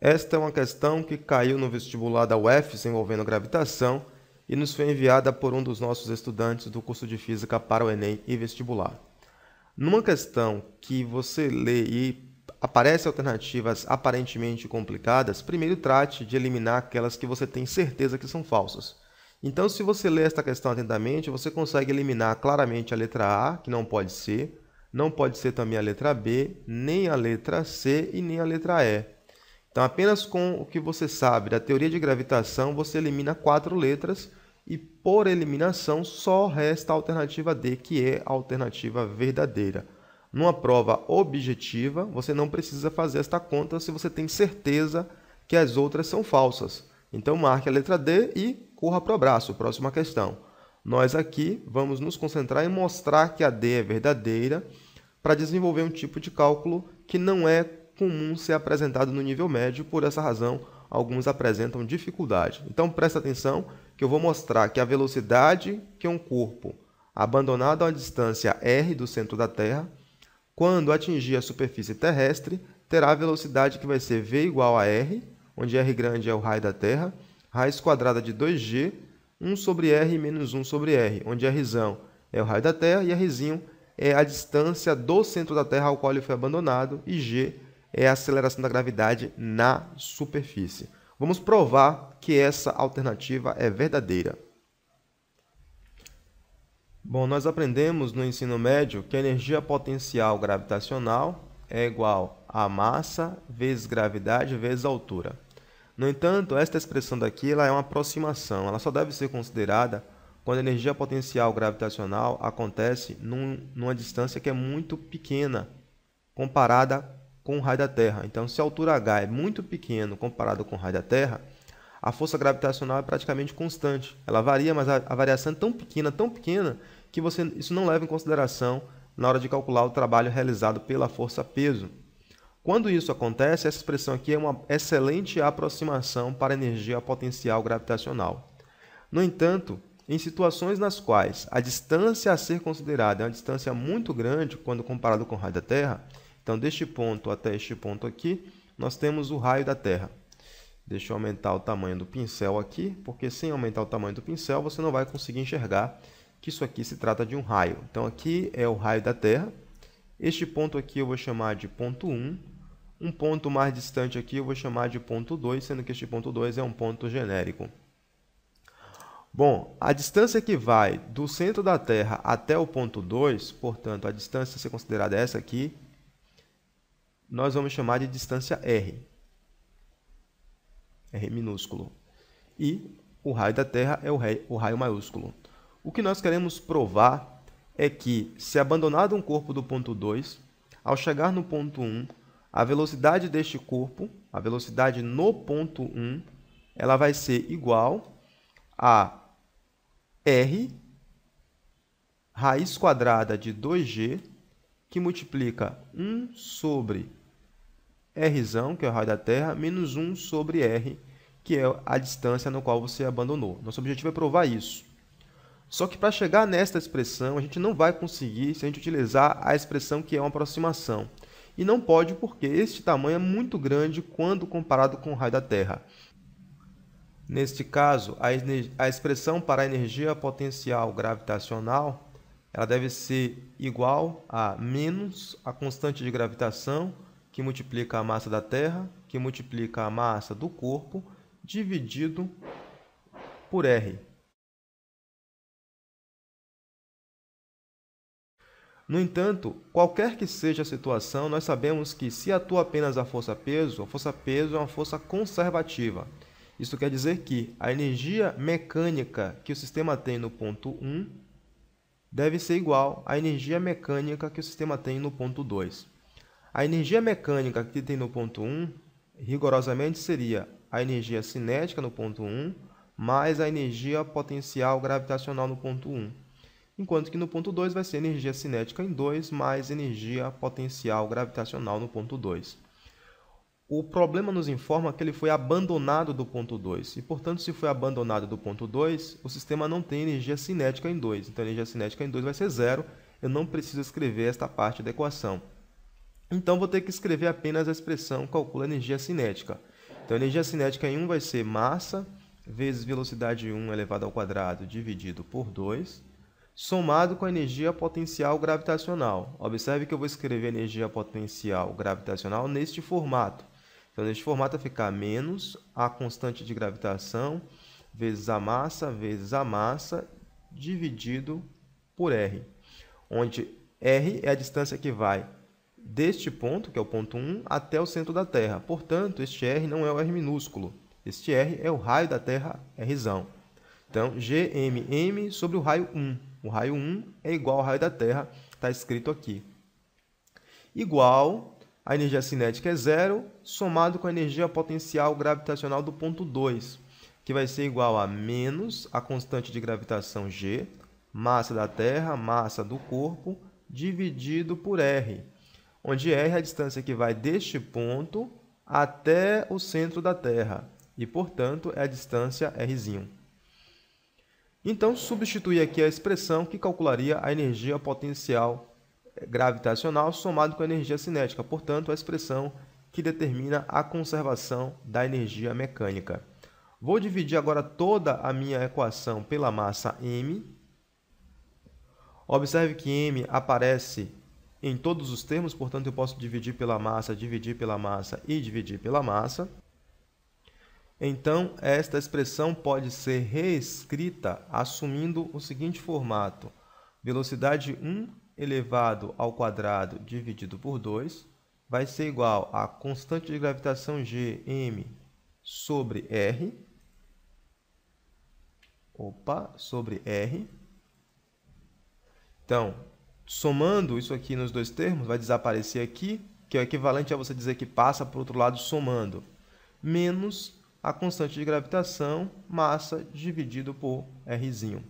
Esta é uma questão que caiu no vestibular da UFES envolvendo gravitação e nos foi enviada por um dos nossos estudantes do curso de Física para o Enem e vestibular. Numa questão que você lê e aparecem alternativas aparentemente complicadas, primeiro trate de eliminar aquelas que você tem certeza que são falsas. Então, se você ler esta questão atentamente, você consegue eliminar claramente a letra A, que não pode ser também a letra B, nem a letra C e nem a letra E. Então, apenas com o que você sabe da teoria de gravitação, você elimina 4 letras e, por eliminação, só resta a alternativa D, que é a alternativa verdadeira. Numa prova objetiva, você não precisa fazer esta conta se você tem certeza que as outras são falsas. Então, marque a letra D e corra para o abraço. Próxima questão. Nós aqui vamos nos concentrar em mostrar que a D é verdadeira para desenvolver um tipo de cálculo que não é comum ser apresentado no nível médio, por essa razão, alguns apresentam dificuldade. Então, presta atenção que eu vou mostrar que a velocidade que um corpo abandonado a uma distância r do centro da Terra, quando atingir a superfície terrestre, terá a velocidade que vai ser v igual a r, onde r grande é o raio da Terra, raiz quadrada de 2g, 1 sobre r menos 1 sobre r, onde r é o raio da Terra e rzinho é a distância do centro da Terra ao qual ele foi abandonado e g é a aceleração da gravidade na superfície. Vamos provar que essa alternativa é verdadeira. Bom, nós aprendemos no ensino médio que a energia potencial gravitacional é igual a massa vezes gravidade vezes altura. No entanto, esta expressão daqui ela é uma aproximação. Ela só deve ser considerada quando a energia potencial gravitacional acontece numa distância que é muito pequena comparada com o raio da Terra. Então, se a altura h é muito pequena comparado com o raio da Terra, a força gravitacional é praticamente constante. Ela varia, mas a variação é tão pequena, que isso não leva em consideração na hora de calcular o trabalho realizado pela força-peso. Quando isso acontece, essa expressão aqui é uma excelente aproximação para a energia potencial gravitacional. No entanto, em situações nas quais a distância a ser considerada é uma distância muito grande quando comparado com o raio da Terra, então, deste ponto até este ponto aqui, nós temos o raio da Terra. Deixa eu aumentar o tamanho do pincel aqui, porque sem aumentar o tamanho do pincel, você não vai conseguir enxergar que isso aqui se trata de um raio. Então, aqui é o raio da Terra. Este ponto aqui eu vou chamar de ponto 1. Um ponto mais distante aqui eu vou chamar de ponto 2, sendo que este ponto 2 é um ponto genérico. Bom, a distância que vai do centro da Terra até o ponto 2, portanto, a distância a ser considerada essa aqui, nós vamos chamar de distância R. R minúsculo. E o raio da Terra é o raio maiúsculo. O que nós queremos provar é que, se abandonado um corpo do ponto 2, ao chegar no ponto 1, a velocidade deste corpo, a velocidade no ponto 1, ela vai ser igual a R raiz quadrada de 2g, que multiplica 1 sobre R, que é o raio da Terra, menos 1 sobre R, que é a distância no qual você abandonou. Nosso objetivo é provar isso. Só que para chegar nesta expressão, a gente não vai conseguir se a gente utilizar a expressão que é uma aproximação. E não pode porque este tamanho é muito grande quando comparado com o raio da Terra. Neste caso, a expressão para a energia potencial gravitacional ela deve ser igual a menos a constante de gravitação, que multiplica a massa da Terra, que multiplica a massa do corpo, dividido por R. No entanto, qualquer que seja a situação, nós sabemos que se atua apenas a força-peso é uma força conservativa. Isso quer dizer que a energia mecânica que o sistema tem no ponto 1 deve ser igual à energia mecânica que o sistema tem no ponto 2. A energia mecânica que tem no ponto 1, rigorosamente, seria a energia cinética no ponto 1, mais a energia potencial gravitacional no ponto 1. Enquanto que no ponto 2 vai ser energia cinética em 2, mais energia potencial gravitacional no ponto 2. O problema nos informa que ele foi abandonado do ponto 2. E, portanto, se foi abandonado do ponto 2, o sistema não tem energia cinética em 2. Então, a energia cinética em 2 vai ser 0. Eu não preciso escrever esta parte da equação. Então, vou ter que escrever apenas a expressão calcula energia cinética. Então, a energia cinética em 1 vai ser massa vezes velocidade 1 elevado ao quadrado dividido por 2, somado com a energia potencial gravitacional. Observe que eu vou escrever energia potencial gravitacional neste formato. Então, neste formato vai ficar menos a constante de gravitação vezes a massa dividido por R, onde R é a distância que vai deste ponto, que é o ponto 1, até o centro da Terra. Portanto, este R não é o R minúsculo. Este R é o raio da Terra, Rzão. Então, Gmm sobre o raio 1. O raio 1 é igual ao raio da Terra, está escrito aqui. Igual, a energia cinética é 0, somado com a energia potencial gravitacional do ponto 2, que vai ser igual a menos a constante de gravitação G, massa da Terra, massa do corpo, dividido por R, onde R é a distância que vai deste ponto até o centro da Terra, e, portanto, é a distância Rzinho. Então, substituir aqui a expressão que calcularia a energia potencial gravitacional somado com a energia cinética, portanto, a expressão que determina a conservação da energia mecânica. Vou dividir agora toda a minha equação pela massa m. Observe que m aparece em todos os termos, portanto, eu posso dividir pela massa e dividir pela massa. Então, esta expressão pode ser reescrita assumindo o seguinte formato: velocidade 1 elevado ao quadrado dividido por 2 vai ser igual a constante de gravitação G, m, sobre R. Sobre R. Então, somando isso aqui nos dois termos, vai desaparecer aqui, que é o equivalente a você dizer que passa para o outro lado somando, menos a constante de gravitação, massa, dividido por Rzinho.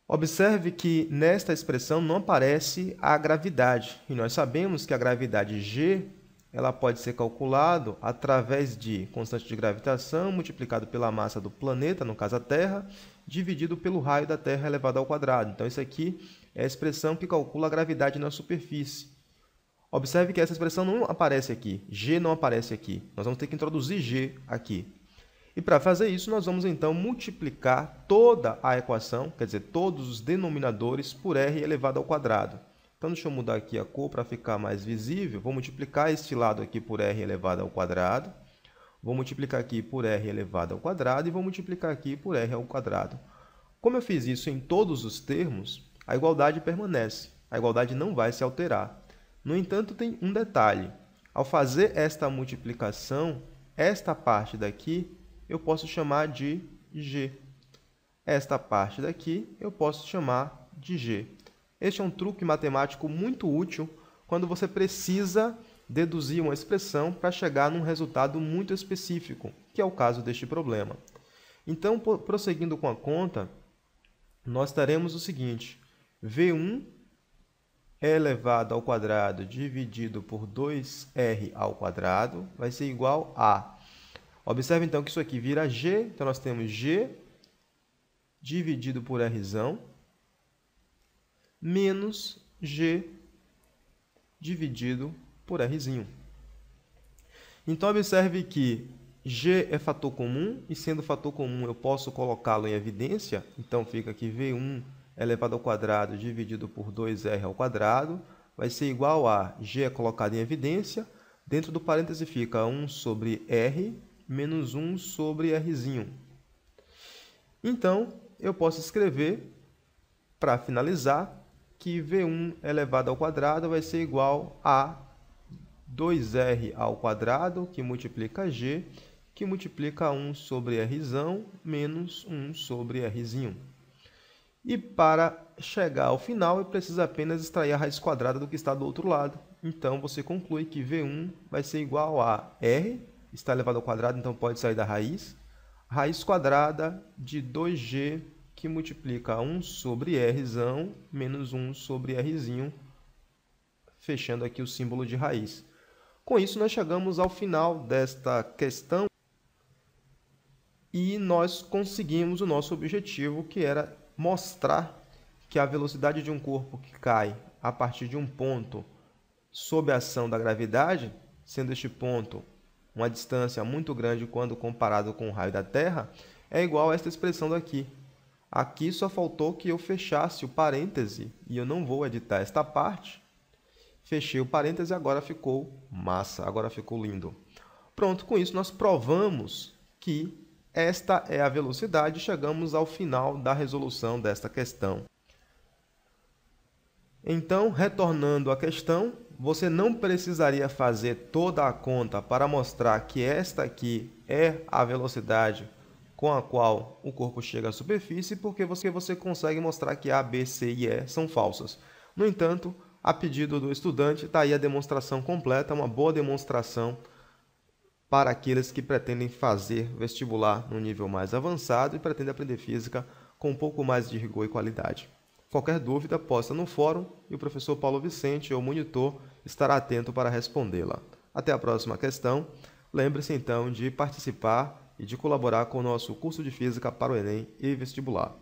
Observe que nesta expressão não aparece a gravidade. E nós sabemos que a gravidade G ela pode ser calculada através de constante de gravitação multiplicado pela massa do planeta, no caso a Terra, dividido pelo raio da Terra elevado ao quadrado. Então, isso aqui é a expressão que calcula a gravidade na superfície. Observe que essa expressão não aparece aqui, G não aparece aqui. Nós vamos ter que introduzir G aqui. E para fazer isso, nós vamos então multiplicar toda a equação, quer dizer, todos os denominadores por R elevado ao quadrado. Então, deixa eu mudar aqui a cor para ficar mais visível. Vou multiplicar este lado aqui por R elevado ao quadrado. Vou multiplicar aqui por R elevado ao quadrado e vou multiplicar aqui por R ao quadrado. Como eu fiz isso em todos os termos, a igualdade permanece. A igualdade não vai se alterar. No entanto, tem um detalhe. Ao fazer esta multiplicação, esta parte daqui eu posso chamar de G. Esta parte daqui eu posso chamar de G. Este é um truque matemático muito útil quando você precisa deduzir uma expressão para chegar num resultado muito específico, que é o caso deste problema. Então, prosseguindo com a conta, nós teremos o seguinte: V1 elevado ao quadrado dividido por 2R ao quadrado vai ser igual a... Observe, então, que isso aqui vira G. Então, nós temos G dividido por Rzão menos G dividido por Rzinho. Então, observe que G é fator comum e, sendo fator comum, eu posso colocá-lo em evidência. Então, fica aqui V1 elevado ao quadrado dividido por 2R ao quadrado vai ser igual a G é colocado em evidência. Dentro do parêntese fica 1 sobre R menos 1 sobre Rzinho. Então, eu posso escrever, para finalizar, que V1 elevado ao quadrado vai ser igual a 2R ao quadrado, que multiplica G, que multiplica 1 sobre Rzão menos 1 sobre Rzinho. E para chegar ao final, eu preciso apenas extrair a raiz quadrada do que está do outro lado. Então, você conclui que V1 vai ser igual a R, está elevado ao quadrado, então pode sair da raiz quadrada de 2G, que multiplica 1 sobre Rzão menos 1 sobre Rzinho, fechando aqui o símbolo de raiz. Com isso, nós chegamos ao final desta questão e nós conseguimos o nosso objetivo, que era mostrar que a velocidade de um corpo que cai a partir de um ponto sob a ação da gravidade, sendo este ponto uma distância muito grande quando comparado com o raio da Terra, é igual a esta expressão daqui. Aqui só faltou que eu fechasse o parêntese, e eu não vou editar esta parte. Fechei o parêntese e agora ficou massa, agora ficou lindo. Pronto, com isso nós provamos que esta é a velocidade e chegamos ao final da resolução desta questão. Então, retornando à questão, você não precisaria fazer toda a conta para mostrar que esta aqui é a velocidade com a qual o corpo chega à superfície, porque você consegue mostrar que A, B, C e E são falsas. No entanto, a pedido do estudante, está aí a demonstração completa, uma boa demonstração para aqueles que pretendem fazer vestibular no nível mais avançado e pretendem aprender física com um pouco mais de rigor e qualidade. Qualquer dúvida, posta no fórum e o professor Paulo Vicente, ou monitor, estará atento para respondê-la. Até a próxima questão. Lembre-se então de participar e de colaborar com o nosso curso de Física para o Enem e Vestibular.